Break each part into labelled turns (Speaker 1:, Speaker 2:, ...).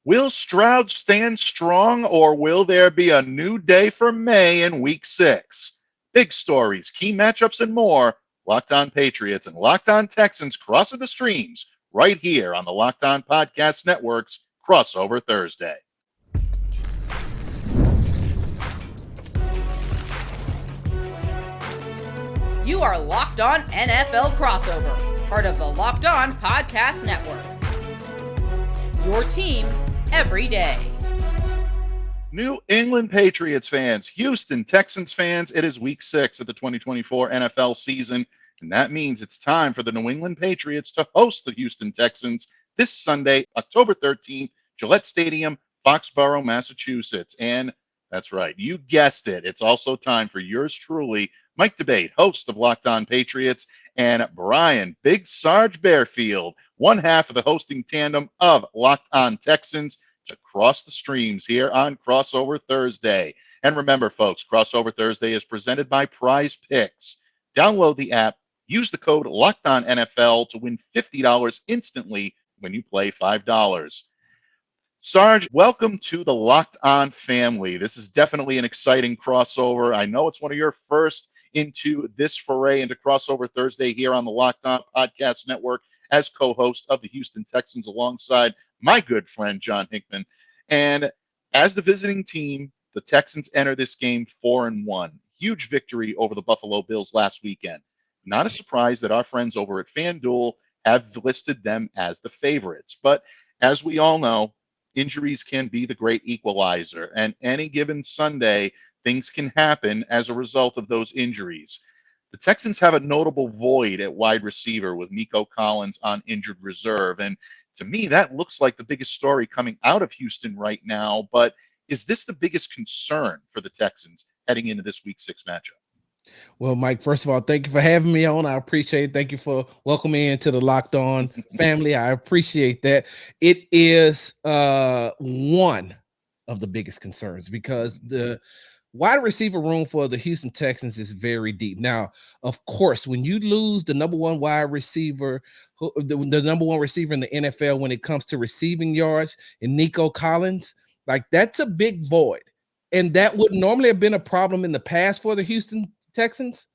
Speaker 1: Will Stroud stand strong, or will there be a new day for May in Week 6? Big stories, key matchups, and more. Locked On Patriots and Locked On Texans crossing the streams right here on the Locked On Podcast Network's Crossover Thursday.
Speaker 2: You are Locked On NFL Crossover, part of the Locked On Podcast Network. Your team every day.
Speaker 1: New England Patriots fans, Houston Texans fans, it is Week 6 of the 2024 NFL season, and that means it's time for the New England Patriots to host the Houston Texans this Sunday, October 13th, Gillette Stadium, Foxborough, Massachusetts. And that's right, you guessed it. It's also time for yours truly, Mike Debate, host of Locked On Patriots, and Brian Big Sarge Bearfield, one half of the hosting tandem of Locked On Texans, to cross the streams here on Crossover Thursday. And remember, folks, Crossover Thursday is presented by Prize Picks. Download the app, use the code LOCKEDONNFL to win $50 instantly when you play $5. Sarge, welcome to the Locked On family. This is definitely an exciting crossover. I know it's one of your first into this foray into Crossover Thursday here on the Locked On Podcast Network as co-host of the Houston Texans alongside my good friend John Hickman. And as the visiting team, the Texans enter this game 4-1. Huge victory over the Buffalo Bills last weekend. Not a surprise that our friends over at FanDuel have listed them as the favorites. But as we all know, injuries can be the great equalizer. And any given Sunday, things can happen as a result of those injuries. The Texans have a notable void at wide receiver with Nico Collins on injured reserve. And to me, that looks like the biggest story coming out of Houston right now. But is this the biggest concern for the Texans heading into this Week 6 matchup?
Speaker 3: Well, Mike, first of all, thank you for having me on. I appreciate it. Thank you for welcoming me into the Locked On family. I appreciate that. It is one of the biggest concerns because the wide receiver room for the Houston Texans is very deep. Now, of course, when you lose the number one wide receiver, the number one receiver in the NFL when it comes to receiving yards, and Nico Collins, like that's a big void. And that would normally have been a problem in the past for the Houston Texans.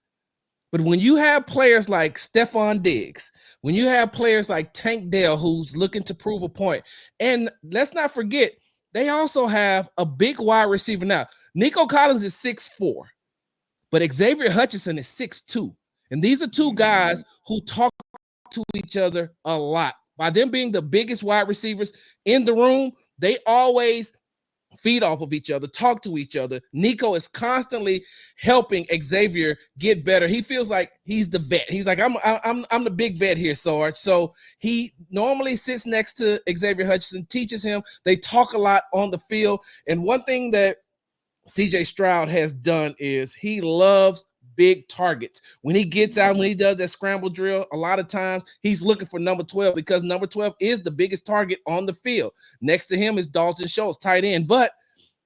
Speaker 3: But when you have players like Stephon Diggs, when you have players like Tank Dell, who's looking to prove a point, and let's not forget, they also have a big wide receiver now. Nico Collins is 6'4", but Xavier Hutchinson is 6'2". And these are two guys who talk to each other a lot. By them being the biggest wide receivers in the room, they always feed off of each other, talk to each other. Nico is constantly helping Xavier get better. He feels like he's the vet. He's like, I'm the big vet here, Sarge. So he normally sits next to Xavier Hutchinson, teaches him. They talk a lot on the field. And one thing that CJ Stroud has done is he loves big targets. When he gets out, when he does that scramble drill, a lot of times he's looking for number 12 because number 12 is the biggest target on the field. Next to him is Dalton Schultz, tight end. But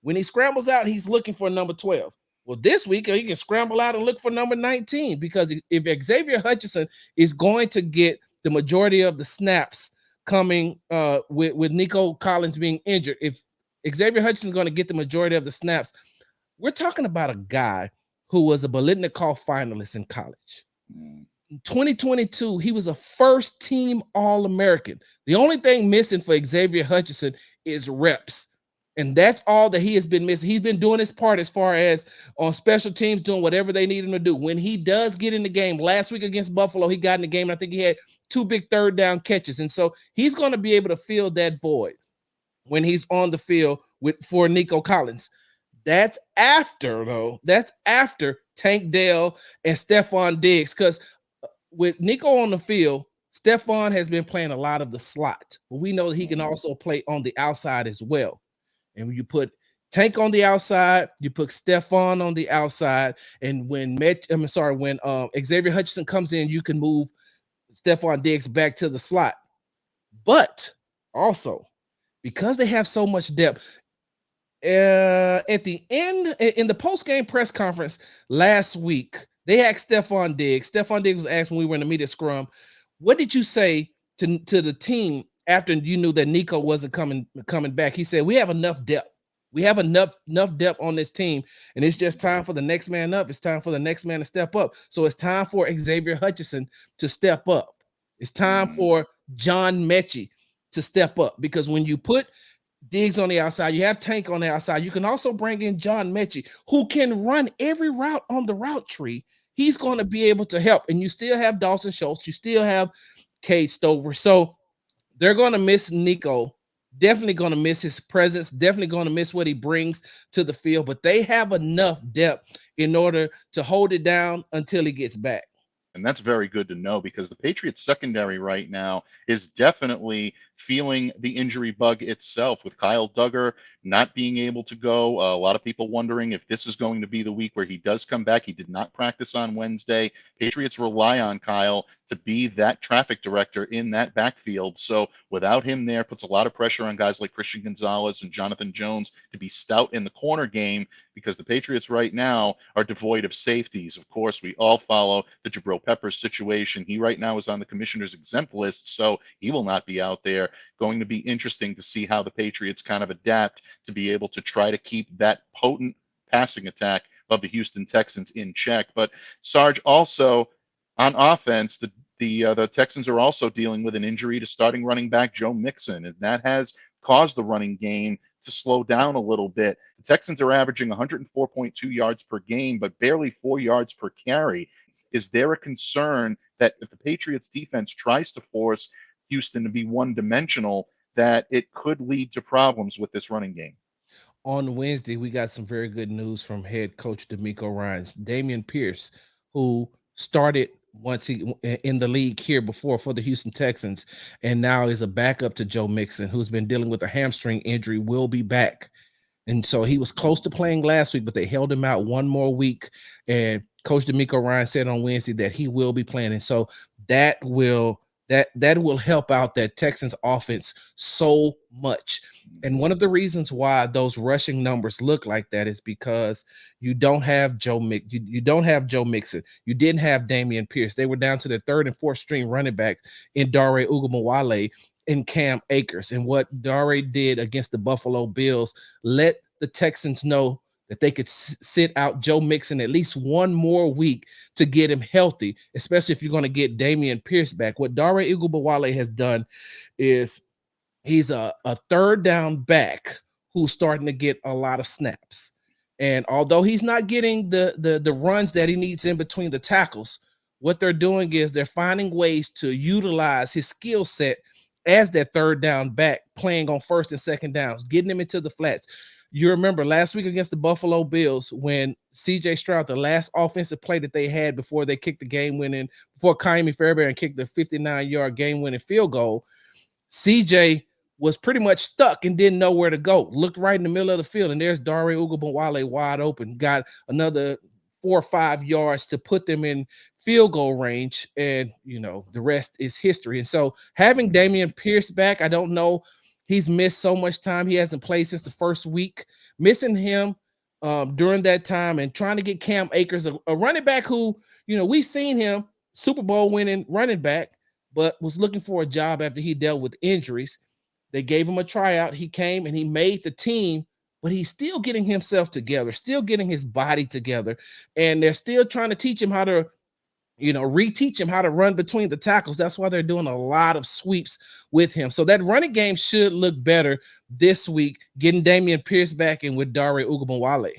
Speaker 3: when he scrambles out, he's looking for number 12. Well, this week he can scramble out and look for number 19 because if Xavier Hutchinson is going to get the majority of the snaps coming with Nico Collins being injured, if Xavier Hutchinson is going to get the majority of the snaps, we're talking about a guy who was a Biletnikoff finalist in college. In 2022, he was a first-team All-American. The only thing missing for Xavier Hutchinson is reps, and that's all that he has been missing. He's been doing his part as far as on special teams, doing whatever they need him to do. When he does get in the game, last week against Buffalo, he got in the game, and I think he had 2 big third-down catches, and so he's going to be able to fill that void when he's on the field for Nico Collins. That's after, though. That's after Tank Dell and Stephon Diggs. Because with Nico on the field, Stephon has been playing a lot of the slot. But we know that he can also play on the outside as well. And when you put Tank on the outside, you put Stephon on the outside. And when Xavier Hutchinson comes in, you can move Stephon Diggs back to the slot. But also, because they have so much depth, at the end, in the post-game press conference last week, they asked Stephon Diggs. Stephon Diggs was asked when we were in the media scrum, what did you say to the team after you knew that Nico wasn't coming back, he said, we have enough depth. We have enough depth on this team, and it's just time for the next man up. It's time for the next man to step up. So it's time for Xavier Hutchinson to step up. It's time for John Mechie to step up, because when you put Diggs on the outside, you have Tank on the outside. You can also bring in John Mechie, who can run every route on the route tree. He's going to be able to help, and you still have Dalton Schultz. You still have Cade Stover. So they're going to miss Nico. Definitely going to miss his presence. Definitely going to miss what he brings to the field. But they have enough depth in order to hold it down until he gets back.
Speaker 1: And that's very good to know, because the Patriots secondary right now is definitely feeling the injury bug itself, with Kyle Duggar not being able to go. A lot of people wondering if this is going to be the week where he does come back. He did not practice on Wednesday. Patriots rely on Kyle to be that traffic director in that backfield. So without him there, puts a lot of pressure on guys like Christian Gonzalez and Jonathan Jones to be stout in the corner game, because the Patriots right now are devoid of safeties. Of course, we all follow the Jabril Peppers situation. He right now is on the commissioner's exempt list, so he will not be out there. Going to be interesting to see how the Patriots kind of adapt to be able to try to keep that potent passing attack of the Houston Texans in check. But Sarge, also on offense, the Texans are also dealing with an injury to starting running back Joe Mixon, and that has caused the running game to slow down a little bit. The Texans are averaging 104.2 yards per game, but barely 4 yards per carry. Is there a concern that if the Patriots defense tries to force Houston to be one-dimensional, that it could lead to problems with this running game?
Speaker 3: On Wednesday, we got some very good news from head coach DeMeco Ryans. Damian Pierce, who started once he in the league here before for the Houston Texans, and now is a backup to Joe Mixon, who's been dealing with a hamstring injury, will be back. And so he was close to playing last week, but they held him out one more week. And Coach DeMeco Ryans said on Wednesday that he will be playing. And so that will help out that Texans offense so much. And one of the reasons why those rushing numbers look like that is because you don't have you don't have Joe Mixon. You didn't have Damian Pierce. They were down to the third and fourth string running backs in Dare Ugamawale and Cam Akers. And what Dare did against the Buffalo Bills let the Texans know that they could sit out Joe Mixon at least one more week to get him healthy, especially if you're going to get Damian Pierce back. What Dare Ugamawale has done is he's a third down back who's starting to get a lot of snaps. And although he's not getting the runs that he needs in between the tackles, what they're doing is they're finding ways to utilize his skill set as that third down back, playing on first and second downs, getting him into the flats. You remember last week against the Buffalo Bills when C.J. Stroud, the last offensive play that they had before they kicked the game-winning, before Kaimi Fairbairn kicked the 59-yard game-winning field goal, C.J. was pretty much stuck and didn't know where to go. Looked right in the middle of the field, and there's Dare Ugamawale wide open. Got another 4 or 5 yards to put them in field goal range, and the rest is history. And so having Damian Pierce back, I don't know, he's missed so much time. He hasn't played since the first week. Missing him during that time, and trying to get Cam Akers, a running back who, we've seen him, Super Bowl winning running back, but was looking for a job after he dealt with injuries. They gave him a tryout. He came and he made the team, but he's still getting himself together, still getting his body together. And they're still trying to teach him how to, reteach him how to run between the tackles. That's why they're doing a lot of sweeps with him. So that running game should look better this week, getting Damian Pierce back in with Dare Ugamawale.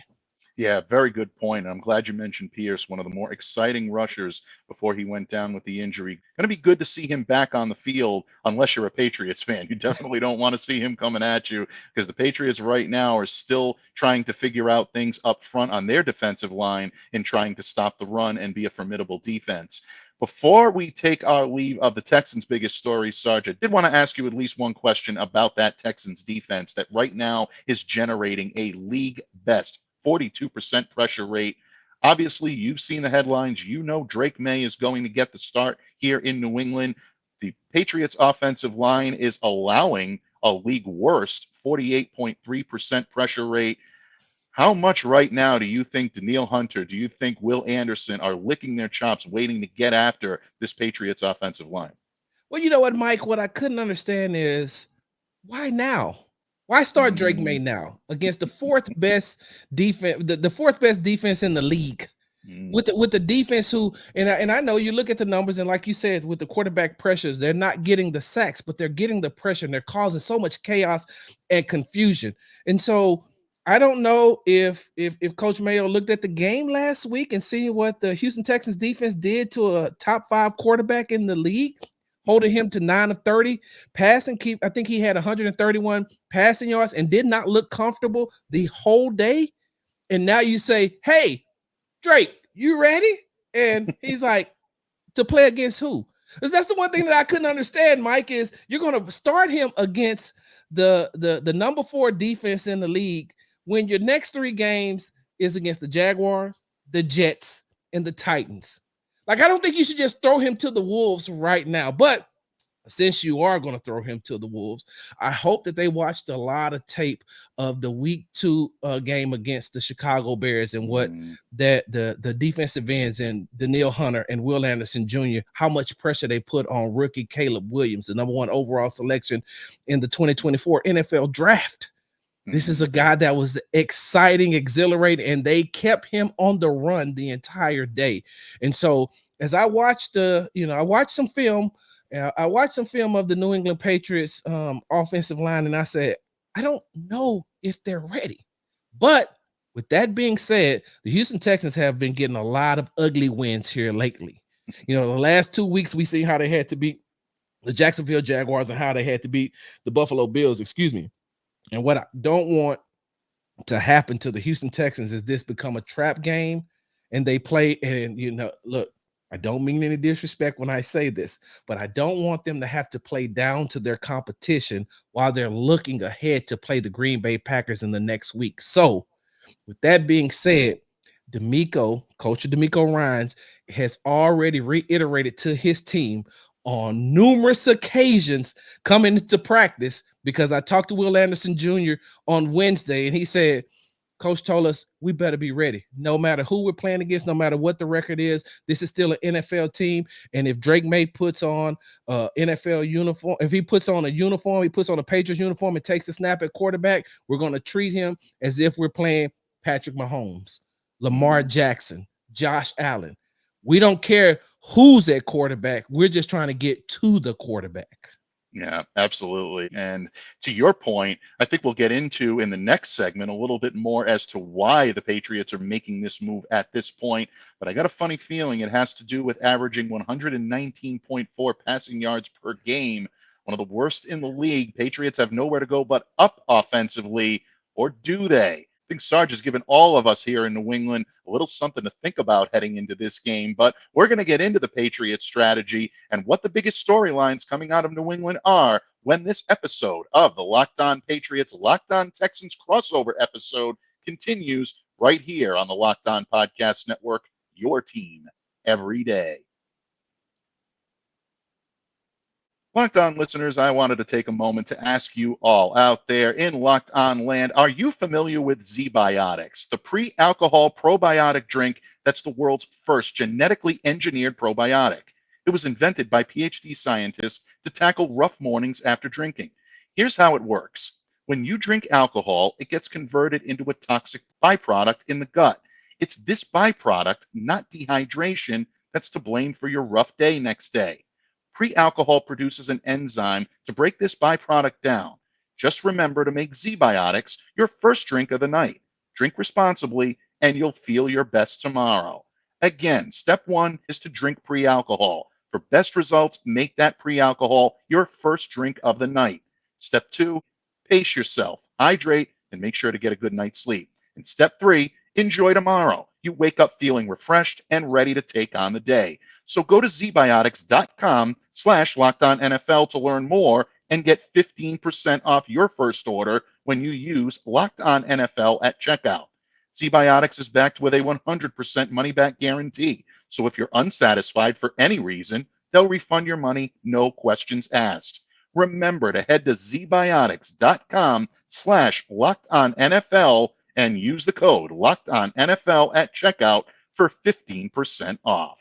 Speaker 1: Yeah, very good point. I'm glad you mentioned Pierce, one of the more exciting rushers before he went down with the injury. Going to be good to see him back on the field, unless you're a Patriots fan. You definitely don't want to see him coming at you, because the Patriots right now are still trying to figure out things up front on their defensive line in trying to stop the run and be a formidable defense. Before we take our leave of the Texans' biggest story, Sarge, I did want to ask you at least one question about that Texans defense that right now is generating a league best 42% pressure rate. Obviously, you've seen the headlines. Drake Maye is going to get the start here in New England. The Patriots offensive line is allowing a league worst 48.3% pressure rate. How much right now do you think Danielle Hunter, do you think Will Anderson are licking their chops waiting to get after this Patriots offensive line?
Speaker 3: Well, you know what, Mike? What I couldn't understand is why now? Why start Drake Maye
Speaker 1: Mm,
Speaker 3: now against the fourth best defense, the fourth best defense in the league?
Speaker 1: mm,
Speaker 3: With the defense who and I know you look at the numbers and like you said with the quarterback pressures they're not getting the sacks but they're getting the pressure and they're causing so much chaos and confusion. And so I don't know if Coach Mayo looked at the game last week and see what the Houston Texans defense did to a top 5 quarterback in the league, holding him to 9 of 30 passing. I think he had 131 passing yards and did not look comfortable the whole day. And now you say, "Hey, Drake, you ready?" And he's like, "To play against who?" Because that's the one thing that I couldn't understand, Mike, is you're going to start him against the number 4 defense in the league when your next 3 games is against the Jaguars, the Jets, and the Titans. Like, I don't think you should just throw him to the Wolves right now. But since you are going to throw him to the Wolves, I hope that they watched a lot of tape of the week 2 game against the Chicago Bears and what
Speaker 1: mm.
Speaker 3: that the defensive ends and Daniil Hunter and Will Anderson Jr., how much pressure they put on rookie Caleb Williams, the number 1 overall selection in the 2024 NFL draft. This is a guy that was exciting, exhilarating, and they kept him on the run the entire day. And so as I watched I watched some film. I watched some film of the New England Patriots offensive line, and I said, I don't know if they're ready. But with that being said, the Houston Texans have been getting a lot of ugly wins here lately. The last 2 weeks we see how they had to beat the Jacksonville Jaguars and how they had to beat the Buffalo Bills, excuse me. And what I don't want to happen to the Houston Texans is this become a trap game and they play. And, look, I don't mean any disrespect when I say this, but I don't want them to have to play down to their competition while they're looking ahead to play the Green Bay Packers in the next week. So, with that being said, Coach D'Amico Ryans has already reiterated to his team on numerous occasions coming into practice, because I talked to Will Anderson Jr. on Wednesday and he said, Coach told us we better be ready. No matter who we're playing against, no matter what the record is, this is still an NFL team. And if Drake Maye puts on NFL uniform, if he puts on a uniform, he puts on a Patriots uniform and takes a snap at quarterback, we're going to treat him as if we're playing Patrick Mahomes, Lamar Jackson, Josh Allen. We don't care who's at quarterback. We're just trying to get to the quarterback.
Speaker 1: Yeah, absolutely. And to your point, I think we'll get into in the next segment a little bit more as to why the Patriots are making this move at this point. But I got a funny feeling it has to do with averaging 119.4 passing yards per game, one of the worst in the league. Patriots have nowhere to go but up offensively, or do they? I think Sarge has given all of us here in New England a little something to think about heading into this game. But we're going to get into the Patriots strategy and what the biggest storylines coming out of New England are when this episode of the Locked On Patriots, Locked On Texans crossover episode continues right here on the Locked On Podcast Network, your team every day. Locked On listeners, I wanted to take a moment to ask you all out there in Locked On land, are you familiar with Z-Biotics, the pre-alcohol probiotic drink that's the world's first genetically engineered probiotic? It was invented by PhD scientists to tackle rough mornings after drinking. Here's how it works. When you drink alcohol, it gets converted into a toxic byproduct in the gut. It's this byproduct, not dehydration, that's to blame for your rough day next day. Pre-alcohol produces an enzyme to break this byproduct down. Just remember to make Z-Biotics your first drink of the night. Drink responsibly, and you'll feel your best tomorrow. Again, step 1 is to drink pre-alcohol. For best results, make that pre-alcohol your first drink of the night. Step 2, pace yourself, hydrate, and make sure to get a good night's sleep. And step 3, enjoy tomorrow. You wake up feeling refreshed and ready to take on the day. So go to zbiotics.com/LockedOnNFL to learn more and get 15% off your first order when you use Locked On NFL at checkout. Z-Biotics is backed with a 100% money-back guarantee. So if you're unsatisfied for any reason, they'll refund your money, no questions asked. Remember to head to zbiotics.com/LockedOnNFL and use the code LockedOnNFL at checkout for 15% off.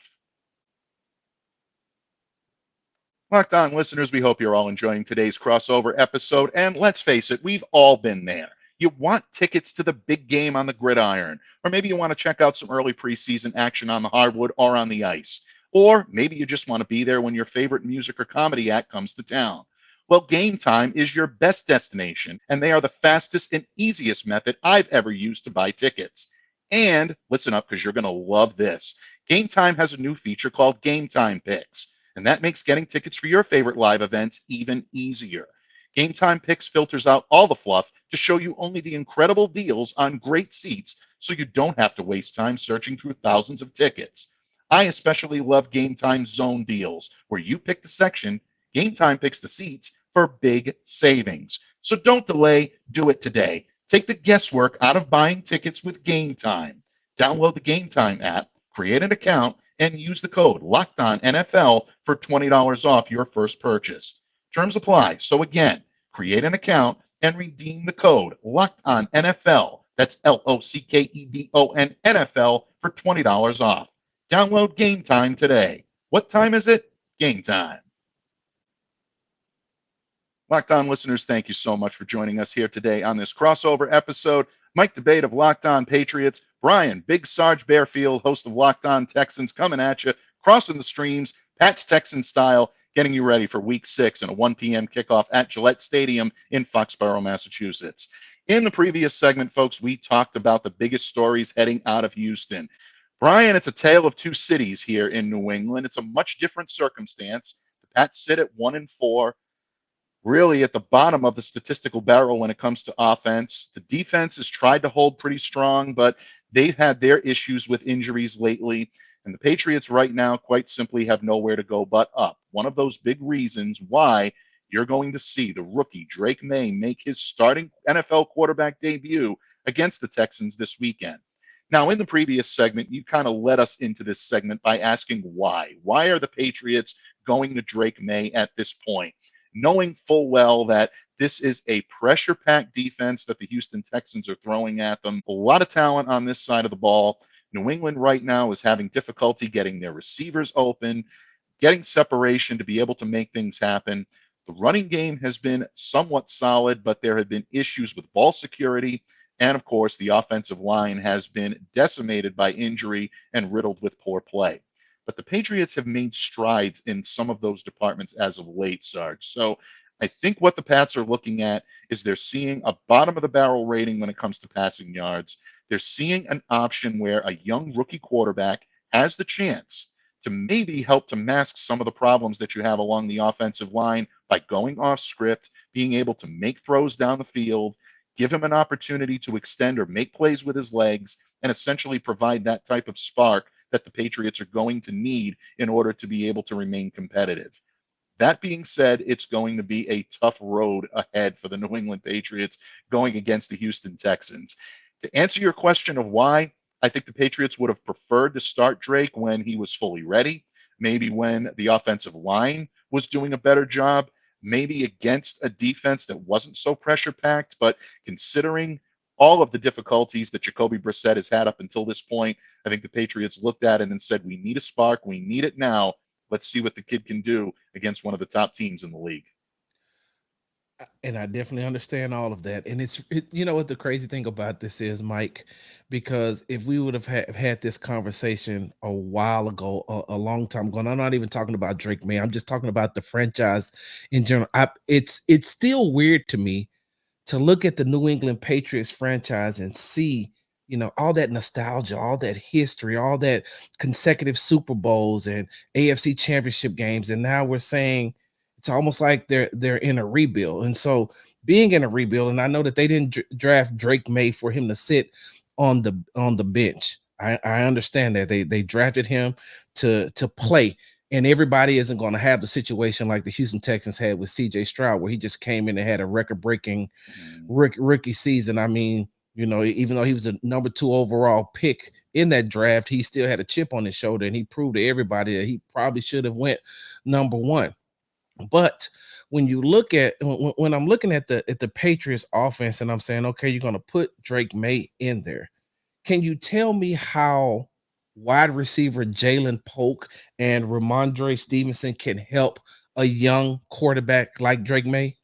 Speaker 1: Locked On listeners, we hope you're all enjoying today's crossover episode. And let's face it, we've all been there. You want tickets to the big game on the gridiron, or maybe you want to check out some early preseason action on the hardwood or on the ice. Or maybe you just want to be there when your favorite music or comedy act comes to town. Well, Game Time is your best destination, and they are the fastest and easiest method I've ever used to buy tickets. And listen up because you're going to love this. Game Time has a new feature called Game Time Picks, and that makes getting tickets for your favorite live events even easier. Game Time Picks filters out all the fluff to show you only the incredible deals on great seats so you don't have to waste time searching through thousands of tickets. I especially love Game Time Zone deals, where you pick the section, Game Time picks the seats for big savings. So don't delay, do it today. Take the guesswork out of buying tickets with Game Time. Download the Game Time app, create an account, and use the code LOCKEDONNFL for $20 off your first purchase. Terms apply. So again, create an account and redeem the code LOCKEDONNFL. That's LOCKEDON NFL for $20 off. Download Game Time today. What time is it? Game time. Locked On listeners, thank you so much for joining us here today on this crossover episode. Mike Debate of Locked On Patriots, Brian Big Sarge Bearfield, host of Locked On Texans, coming at you, crossing the streams, Pat's Texan style, getting you ready for Week 6 and a 1 p.m. kickoff at Gillette Stadium in Foxborough, Massachusetts. In the previous segment, folks, we talked about the biggest stories heading out of Houston. Brian, it's a tale of two cities here in New England. It's a much different circumstance. The Pats sit at 1-4. Really at the bottom of the statistical barrel when it comes to offense. The defense has tried to hold pretty strong, but they've had their issues with injuries lately. And the Patriots right now, quite simply, have nowhere to go but up. One of those big reasons why you're going to see the rookie Drake Maye make his starting NFL quarterback debut against the Texans this weekend. Now, in the previous segment, you kind of led us into this segment by asking why. Why are the Patriots going to Drake Maye at this point? Knowing full well that this is a pressure-packed defense that the Houston Texans are throwing at them. A lot of talent on this side of the ball. New England right now is having difficulty getting their receivers open, getting separation to be able to make things happen. The running game has been somewhat solid, but there have been issues with ball security. And, of course, the offensive line has been decimated by injury and riddled with poor play. But the Patriots have made strides in some of those departments as of late, Sarge. So I think what the Pats are looking at is they're seeing a bottom of the barrel rating when it comes to passing yards. They're seeing an option where a young rookie quarterback has the chance to maybe help to mask some of the problems that you have along the offensive line by going off script, being able to make throws down the field, give him an opportunity to extend or make plays with his legs, and essentially provide that type of spark that the Patriots are going to need in order to be able to remain competitive. That being said, it's going to be a tough road ahead for the New England Patriots going against the Houston Texans. To answer your question of why, I think the Patriots would have preferred to start Drake when he was fully ready, maybe when the offensive line was doing a better job, maybe against a defense that wasn't so pressure-packed, but considering all of the difficulties that Jacoby Brissett has had up until this point, I think the Patriots looked at it and said, we need a spark. We need it now. Let's see what the kid can do against one of the top teams in the league.
Speaker 3: And I definitely understand all of that. And you know what the crazy thing about this is, Mike, because if we would have had this conversation a while ago, a long time ago, and I'm not even talking about Drake Maye, I'm just talking about the franchise in general. It's still weird to me to look at the New England Patriots franchise and see, you know, all that nostalgia, all that history, all that consecutive Super Bowls and AFC championship games. And now we're saying it's almost like they're in a rebuild. And so being in a rebuild, and I know that they didn't draft Drake Maye for him to sit on the bench. I understand that they drafted him to play. And everybody isn't going to have the situation like the Houston Texans had with C.J. Stroud, where he just came in and had a record-breaking rookie season. I mean, you know, even though he was a number 2 overall pick in that draft, he still had a chip on his shoulder, and he proved to everybody that he probably should have went number 1. But when you look at when I'm looking at the Patriots offense, and I'm saying, okay, you're going to put Drake Maye in there. Can you tell me how wide receiver Jalen Polk and Ramondre Stevenson can help a young quarterback like Drake Maye?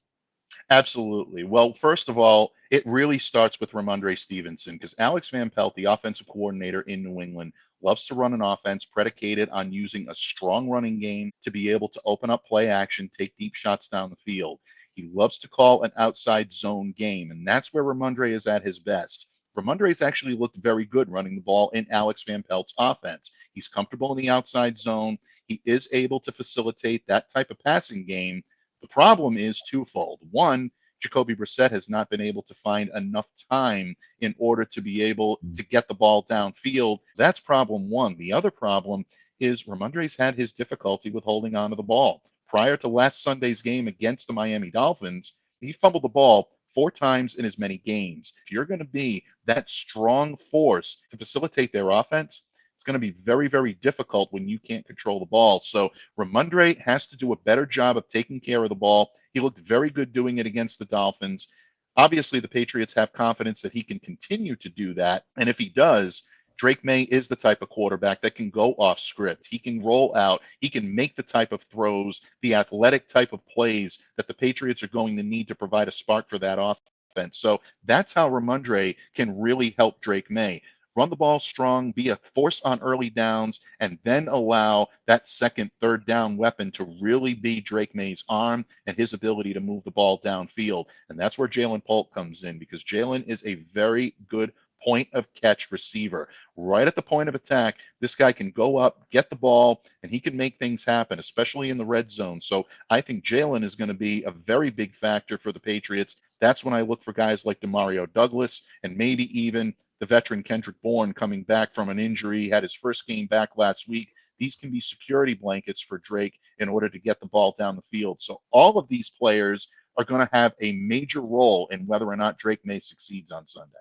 Speaker 1: Absolutely. Well, first of all, it really starts with Ramondre Stevenson because Alex Van Pelt, the offensive coordinator in New England, loves to run an offense predicated on using a strong running game to be able to open up play action, take deep shots down the field. He loves to call an outside zone game, and that's where Ramondre is at his best. Ramondre's actually looked very good running the ball in Alex Van Pelt's offense. He's comfortable in the outside zone. He is able to facilitate that type of passing game. The problem is twofold. One, Jacoby Brissett has not been able to find enough time in order to be able to get the ball downfield. That's problem one. The other problem is Ramondre's had his difficulty with holding on to the ball. Prior to last Sunday's game against the Miami Dolphins, he fumbled the ball 4 times in as many games. If you're going to be that strong force to facilitate their offense, it's going to be very, very difficult when you can't control the ball. So Ramondre has to do a better job of taking care of the ball. He looked very good doing it against the Dolphins. Obviously, the Patriots have confidence that he can continue to do that. And if he does, Drake Maye is the type of quarterback that can go off script. He can roll out. He can make the type of throws, the athletic type of plays that the Patriots are going to need to provide a spark for that offense. So that's how Ramondre can really help Drake Maye. Run the ball strong, be a force on early downs, and then allow that second, third down weapon to really be Drake Maye's arm and his ability to move the ball downfield. And that's where Jalen Polk comes in because Jalen is a very good point of catch receiver. Right at the point of attack, this guy can go up, get the ball, and he can make things happen, especially in the red zone. So I think Jalen is going to be a very big factor for the Patriots. That's when I look for guys like Demario Douglas and maybe even the veteran Kendrick Bourne coming back from an injury, had his first game back last week. These can be security blankets for Drake in order to get the ball down the field. So all of these players are going to have a major role in whether or not Drake Maye succeeds on Sunday.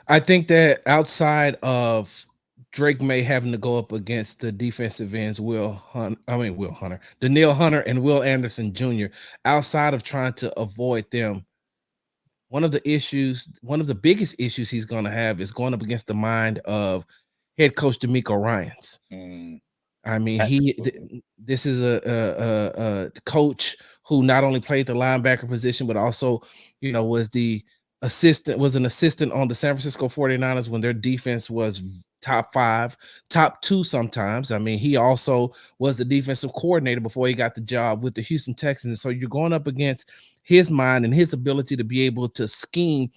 Speaker 3: I think that outside of Drake Maye having to go up against the defensive ends, Danielle Hunter and Will Anderson Jr., outside of trying to avoid them, one of the biggest issues he's going to have is going up against the mind of head coach DeMeco Ryans. I mean, this is a coach who not only played the linebacker position, but also, was an assistant on the San Francisco 49ers when their defense was top 5, top 2 sometimes. I mean, he also was the defensive coordinator before he got the job with the Houston Texans. So you're going up against his mind and his ability to be able to scheme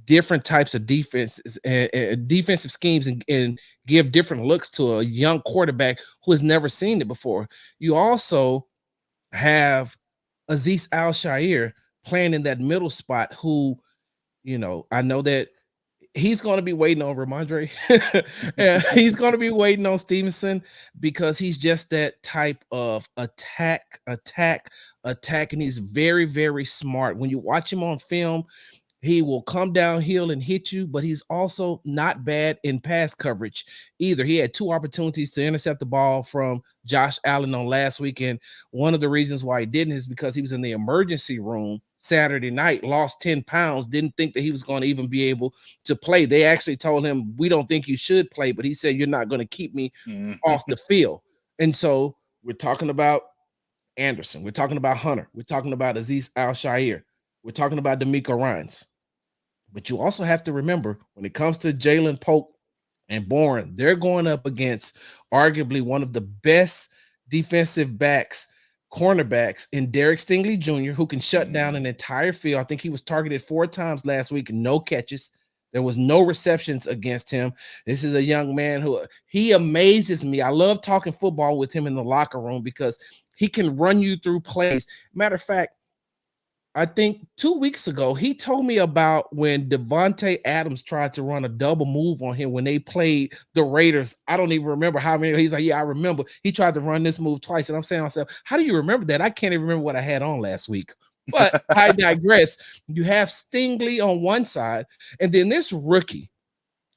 Speaker 3: different types of defenses and defensive schemes and give different looks to a young quarterback who has never seen it before. You also have Azeez Al-Shaair playing in that middle spot who, I know that he's going to be waiting on Ramondre and he's going to be waiting on Stevenson because he's just that type of attack, and he's very, very smart. When you watch him on film, he will come downhill and hit you, but he's also not bad in pass coverage either. He had 2 opportunities to intercept the ball from Josh Allen on last weekend. One of the reasons why he didn't is because he was in the emergency room Saturday night, lost 10 pounds, didn't think that he was going to even be able to play. They actually told him, we don't think you should play, but he said, you're not going to keep me off the field. And so we're talking about Anderson. We're talking about Hunter. We're talking about Azeez Al-Shaair. We're talking about DeMeco Ryans. But you also have to remember when it comes to Jalen Polk and Bourne, they're going up against arguably one of the best defensive backs, cornerbacks in Derek Stingley Jr., who can shut down an entire field. I think he was targeted 4 times last week, no catches. There was no receptions against him. This is a young man who he amazes me. I love talking football with him in the locker room because he can run you through plays. Matter of fact, I think 2 weeks ago, he told me about when Devontae Adams tried to run a double move on him when they played the Raiders. I don't even remember how many. He's like, yeah, I remember. He tried to run this move twice. And I'm saying to myself, how do you remember that? I can't even remember what I had on last week. But I digress. You have Stingley on one side, and then this rookie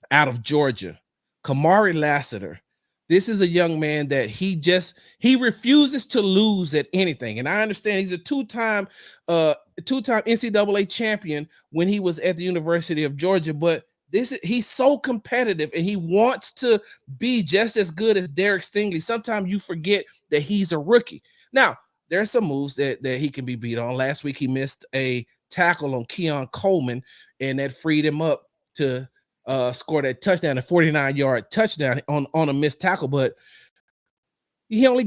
Speaker 3: out of Georgia, Kamari Lassiter. This is a young man that he refuses to lose at anything. And I understand he's a two-time NCAA champion when he was at the University of Georgia, but he's so competitive and he wants to be just as good as Derek Stingley. Sometimes you forget that he's a rookie. Now, there's some moves that he can be beat on. Last week he missed a tackle on Keon Coleman, and that freed him up to score that touchdown, a 49-yard touchdown on a missed tackle. But he only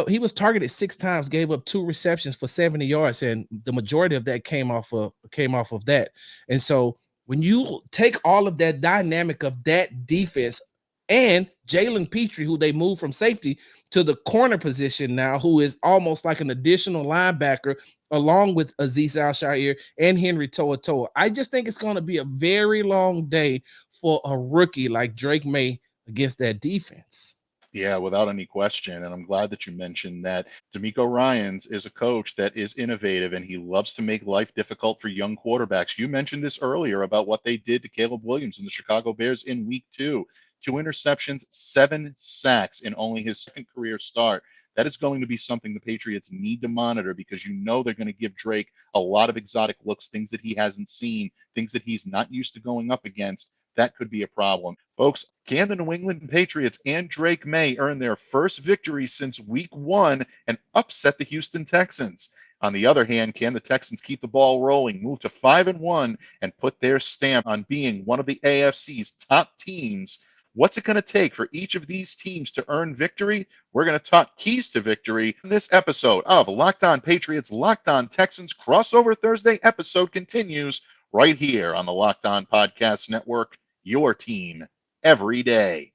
Speaker 3: he was targeted 6 times, gave up 2 receptions for 70 yards, and the majority of that came off of that. And so when you take all of that dynamic of that defense and Jalen Petrie, who they moved from safety to the corner position now, who is almost like an additional linebacker, along with Azeez Al-Shaair and Henry To'oTo'o, I just think it's going to be a very long day for a rookie like Drake Maye against that defense.
Speaker 1: Yeah, without any question. And I'm glad that you mentioned that. D'Amico Ryans is a coach that is innovative and he loves to make life difficult for young quarterbacks. You mentioned this earlier about what they did to Caleb Williams and the Chicago Bears in week 2. 2 interceptions, 7 sacks in only his second career start. That is going to be something the Patriots need to monitor because you know they're going to give Drake a lot of exotic looks, things that he hasn't seen, things that he's not used to going up against. That could be a problem. Folks, can the New England Patriots and Drake Maye earn their first victory since week 1 and upset the Houston Texans? On the other hand, can the Texans keep the ball rolling, move to 5-1, and put their stamp on being one of the AFC's top teams? What's it going to take for each of these teams to earn victory? We're going to talk keys to victory. This episode of Locked On Patriots, Locked On Texans crossover Thursday episode continues right here on the Locked On Podcast Network, your team every day.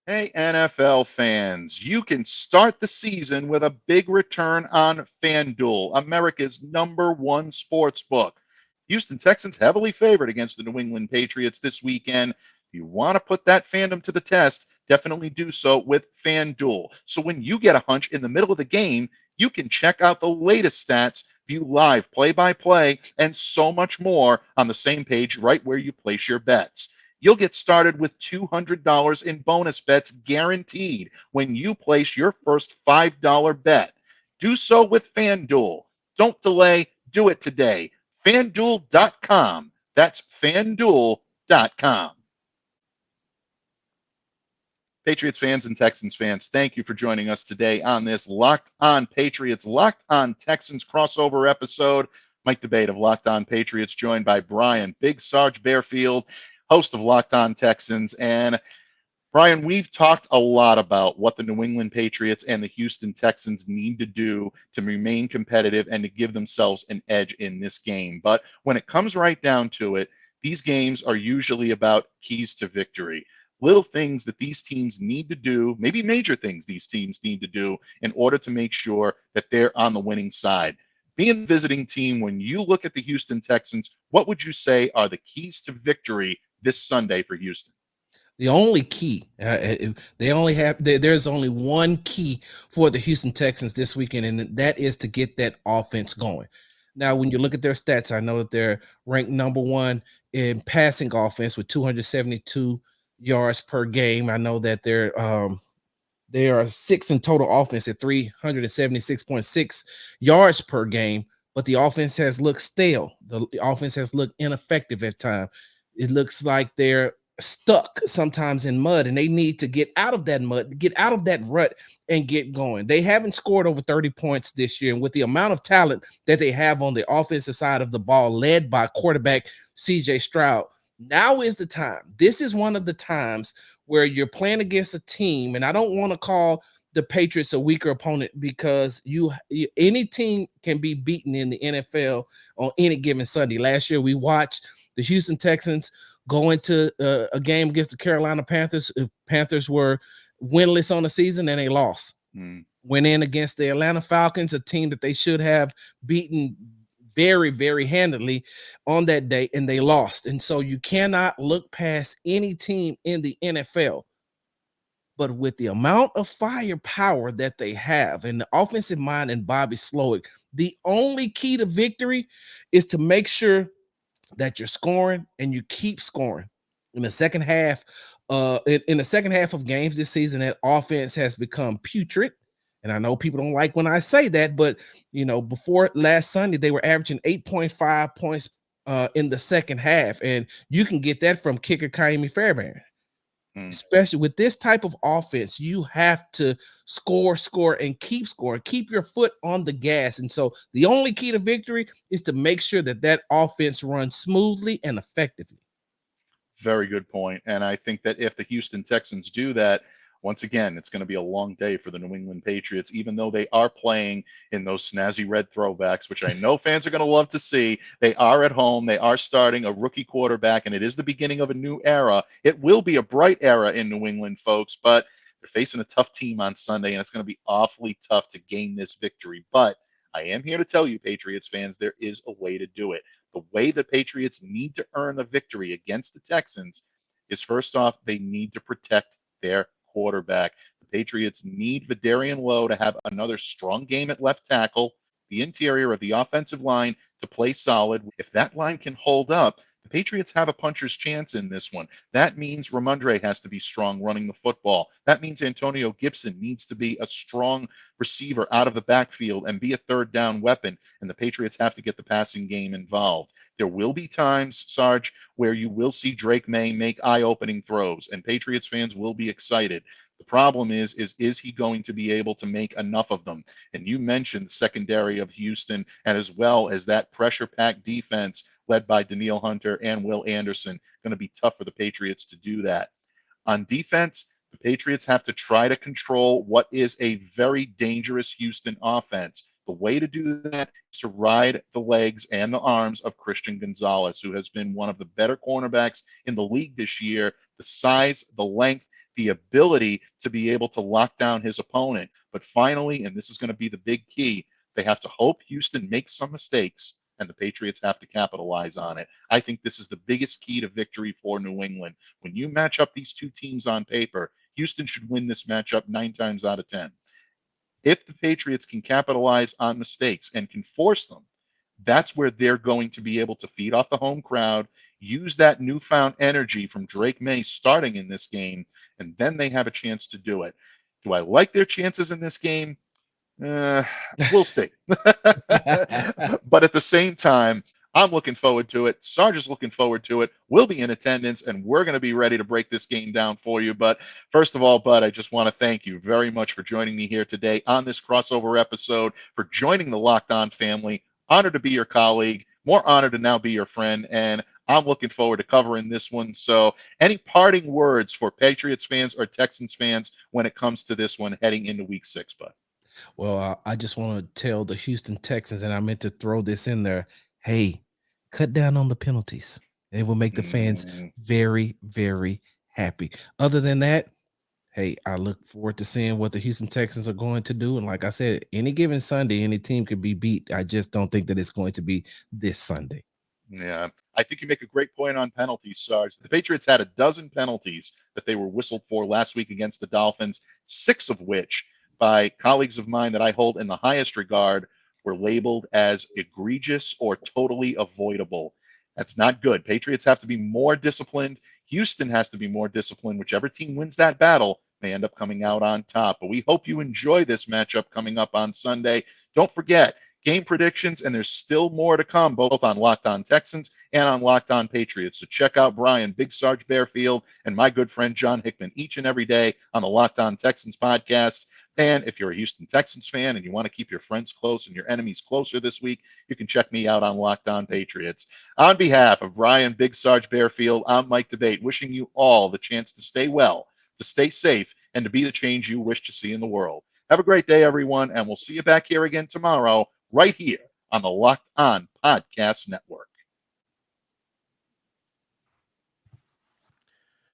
Speaker 1: Hey, NFL fans, you can start the season with a big return on FanDuel, America's #1 sports book. Houston Texans heavily favored against the New England Patriots this weekend. If you want to put that fandom to the test, definitely do so with FanDuel. So when you get a hunch in the middle of the game, you can check out the latest stats, view live play-by-play, and so much more on the same page right where you place your bets. You'll get started with $200 in bonus bets guaranteed when you place your first $5 bet. Do so with FanDuel. Don't delay. Do it today. FanDuel.com. That's FanDuel.com. Patriots fans and Texans fans, thank you for joining us today on this Locked On Patriots, Locked On Texans crossover episode. Mike Debate of Locked On Patriots, joined by Brian Big Sarge Bearfield, host of Locked On Texans. And Brian, we've talked a lot about what the New England Patriots and the Houston Texans need to do to remain competitive and to give themselves an edge in this game. But when it comes right down to it, these games are usually about keys to victory. Little things that these teams need to do, maybe major things these teams need to do in order to make sure that they're on the winning side. Being the visiting team, when you look at the Houston Texans, what would you say are the keys to victory this Sunday for Houston?
Speaker 3: The only key, there's only one key for the Houston Texans this weekend, and that is to get that offense going. Now, when you look at their stats, I know that they're ranked #1 in passing offense with 272 yards per game. I know that they are 6 in total offense at 376.6 yards per game, but the offense has looked stale. The offense has looked ineffective at times. It looks like they're stuck sometimes in mud, and they need to get out of that mud, get out of that rut, and get going. They haven't scored over 30 points this year, and with the amount of talent that they have on the offensive side of the ball, led by quarterback CJ Stroud, now is the time. This is one of the times where you're playing against a team, and I don't want to call the Patriots a weaker opponent because any team can be beaten in the NFL on any given Sunday. Last year, we watched the Houston Texans go into a game against the Carolina Panthers. Panthers were winless on the season, and they lost. Went in against the Atlanta Falcons, a team that they should have beaten very, very handily on that day, and they lost. And so you cannot look past any team in the NFL. But with the amount of firepower that they have and the offensive mind and Bobby Slowick, the only key to victory is to make sure that you're scoring and you keep scoring. In the second half, of games this season, that offense has become putrid. And I know people don't like when I say that, but before last Sunday, they were averaging 8.5 points in the second half, and you can get that from kicker Kaimi Fairbairn. Especially with this type of offense, you have to score, and keep scoring, keep your foot on the gas. And so the only key to victory is to make sure that offense runs smoothly and effectively.
Speaker 1: Very good point. And I think that if the Houston Texans do that, once again, it's going to be a long day for the New England Patriots, even though they are playing in those snazzy red throwbacks, which I know fans are going to love to see. They are at home. They are starting a rookie quarterback, and it is the beginning of a new era. It will be a bright era in New England, folks, but they're facing a tough team on Sunday, and it's going to be awfully tough to gain this victory. But I am here to tell you, Patriots fans, there is a way to do it. The way the Patriots need to earn the victory against the Texans is, first off, they need to protect their quarterback. The Patriots need Vidarian Lowe to have another strong game at left tackle, the interior of the offensive line to play solid. If that line can hold up, the Patriots have a puncher's chance in this one. That means Ramondre has to be strong running the football. That means Antonio Gibson needs to be a strong receiver out of the backfield and be a third down weapon. And the Patriots have to get the passing game involved. There will be times, Sarge, where you will see Drake Maye make eye-opening throws, and Patriots fans will be excited. The problem is he going to be able to make enough of them? And you mentioned the secondary of Houston, and as well as that pressure-packed defense led by Danielle Hunter and Will Anderson. Going to be tough for the Patriots to do that. On defense, the Patriots have to try to control what is a very dangerous Houston offense. The way to do that is to ride the legs and the arms of Christian Gonzalez, who has been one of the better cornerbacks in the league this year. The size, the length, the ability to be able to lock down his opponent. But finally, and this is going to be the big key, they have to hope Houston makes some mistakes and the Patriots have to capitalize on it. I think this is the biggest key to victory for New England. When you match up these two teams on paper, Houston should win this matchup 9 times out of 10. If the Patriots can capitalize on mistakes and can force them, that's where they're going to be able to feed off the home crowd, use that newfound energy from Drake Maye starting in this game, and then they have a chance to do it. Do I like their chances in this game? We'll see. But at the same time, I'm looking forward to it. Sarge is looking forward to it. We'll be in attendance, and we're going to be ready to break this game down for you. But first of all, Bud, I just want to thank you very much for joining me here today on this crossover episode, for joining the Locked On family. Honored to be your colleague, more honored to now be your friend, and I'm looking forward to covering this one. So any parting words for Patriots fans or Texans fans when it comes to this one heading into week 6, Bud?
Speaker 3: Well, I just want to tell the Houston Texans, and I meant to throw this in there, hey, cut down on the penalties. It will make the fans very, very happy. Other than that, hey, I look forward to seeing what the Houston Texans are going to do. And like I said, any given Sunday, any team could be beat. I just don't think that it's going to be this Sunday.
Speaker 1: Yeah, I think you make a great point on penalties, Sarge. The Patriots had a dozen penalties that they were whistled for last week against the Dolphins, 6 of which by colleagues of mine that I hold in the highest regard were labeled as egregious or totally avoidable. That's not good. Patriots have to be more disciplined. Houston has to be more disciplined. Whichever team wins that battle may end up coming out on top. But we hope you enjoy this matchup coming up on Sunday. Don't forget, game predictions, and there's still more to come, both on Locked On Texans and on Locked On Patriots. So check out Brian, Big Sarge Bearfield, and my good friend John Hickman each and every day on the Locked On Texans podcast. And if you're a Houston Texans fan and you want to keep your friends close and your enemies closer this week, you can check me out on Locked On Patriots. On behalf of Brian, Big Sarge Bearfield, I'm Mike Debate, wishing you all the chance to stay well, to stay safe, and to be the change you wish to see in the world. Have a great day, everyone, and we'll see you back here again tomorrow, right here on the Locked On Podcast Network.